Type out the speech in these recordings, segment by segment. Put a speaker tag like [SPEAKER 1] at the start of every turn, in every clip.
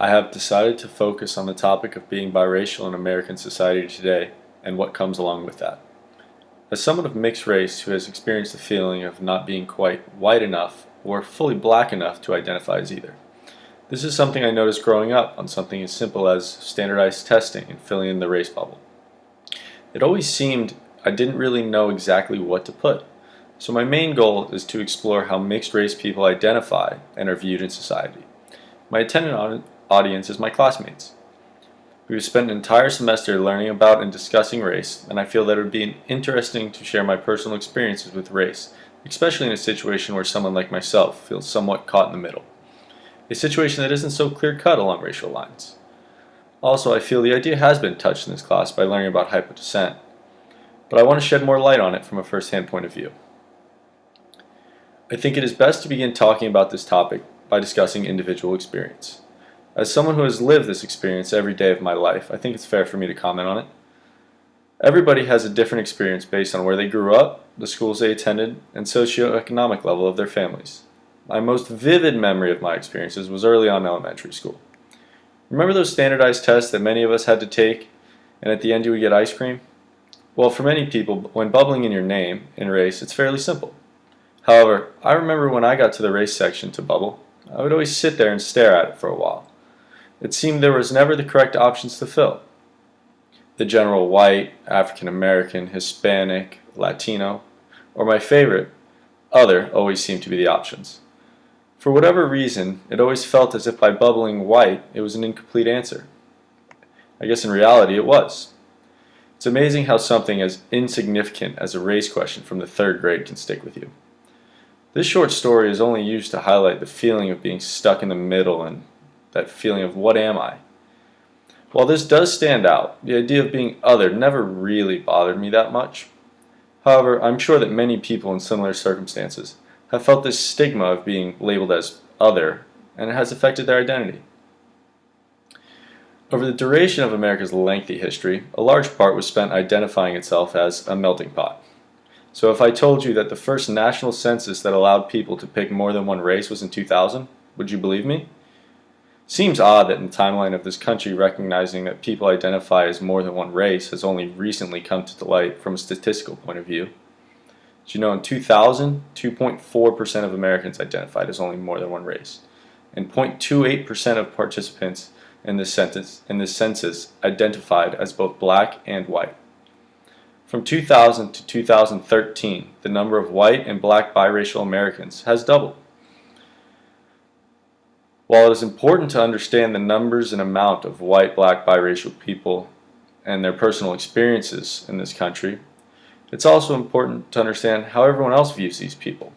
[SPEAKER 1] I have decided to focus on the topic of being biracial in American society today and what comes along with that. As someone of mixed race who has experienced the feeling of not being quite white enough or fully black enough to identify as either. This is something I noticed growing up on something as simple as standardized testing and filling in the race bubble. It always seemed I didn't really know exactly what to put. So my main goal is to explore how mixed race people identify and are viewed in society. My intended audience is my classmates. We've spent an entire semester learning about and discussing race, and I feel that it would be interesting to share my personal experiences with race, especially in a situation where someone like myself feels somewhat caught in the middle. A situation that isn't so clear-cut along racial lines. Also, I feel the idea has been touched in this class by learning about hypodescent, but I want to shed more light on it from a first-hand point of view. I think it is best to begin talking about this topic by discussing individual experience. As someone who has lived this experience every day of my life, I think it's fair for me to comment on it. Everybody has a different experience based on where they grew up, the schools they attended, and socioeconomic level of their families. My most vivid memory of my experiences was early on in elementary school. Remember those standardized tests that many of us had to take, and at the end you would get ice cream? Well, for many people, when bubbling in your name in race, it's fairly simple. However, I remember when I got to the race section to bubble, I would always sit there and stare at it for a while. It seemed there was never the correct options to fill. The general white, African American, Hispanic, Latino, or my favorite, other, always seemed to be the options. For whatever reason, it always felt as if by bubbling white, it was an incomplete answer. I guess in reality it was. It's amazing how something as insignificant as a race question from the 3rd grade can stick with you. This short story is only used to highlight the feeling of being stuck in the middle and that feeling of what am I? While this does stand out, the idea of being other never really bothered me that much. However, I'm sure that many people in similar circumstances have felt this stigma of being labeled as other, and it has affected their identity. Over the duration of America's lengthy history, a large part was spent identifying itself as a melting pot. So if I told you that the first national census that allowed people to pick more than one race was in 2000, would you believe me? Seems odd that in the timeline of this country recognizing that people identify as more than one race has only recently come to light from a statistical point of view. Did you know in 2000, 2.4% of Americans identified as only more than one race, and 0.28% of participants in this census identified as both black and white. From 2000 to 2013, the number of white and black biracial Americans has doubled. While it is important to understand the numbers and amount of white, black, biracial people and their personal experiences in this country, it's also important to understand how everyone else views these people.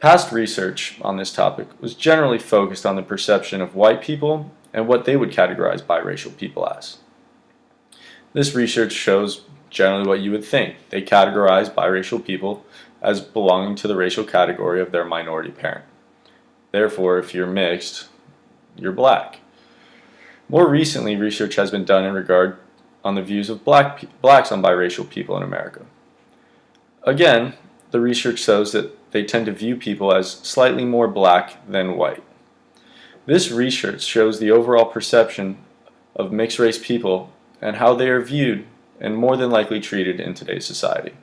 [SPEAKER 1] Past research on this topic was generally focused on the perception of white people and what they would categorize biracial people as. This research shows generally what you would think. They categorize biracial people as belonging to the racial category of their minority parent. Therefore, if you're mixed, you're black. More recently, research has been done in regard on the views of blacks on biracial people in America. Again, the research shows that they tend to view people as slightly more black than white. This research shows the overall perception of mixed race people and how they are viewed and more than likely treated in today's society.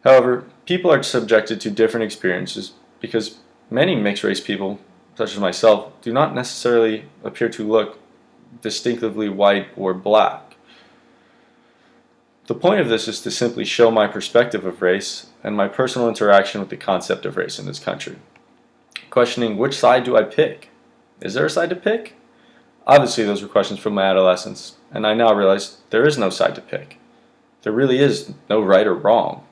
[SPEAKER 1] However, people are subjected to different experiences because many mixed race people, such as myself, do not necessarily appear to look distinctively white or black. The point of this is to simply show my perspective of race and my personal interaction with the concept of race in this country. Questioning which side do I pick? Is there a side to pick? Obviously those were questions from my adolescence, and I now realize there is no side to pick. There really is no right or wrong.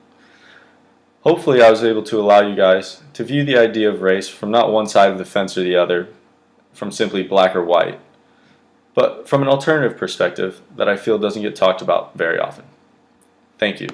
[SPEAKER 1] Hopefully I was able to allow you guys to view the idea of race from not one side of the fence or the other, from simply black or white, but from an alternative perspective that I feel doesn't get talked about very often. Thank you.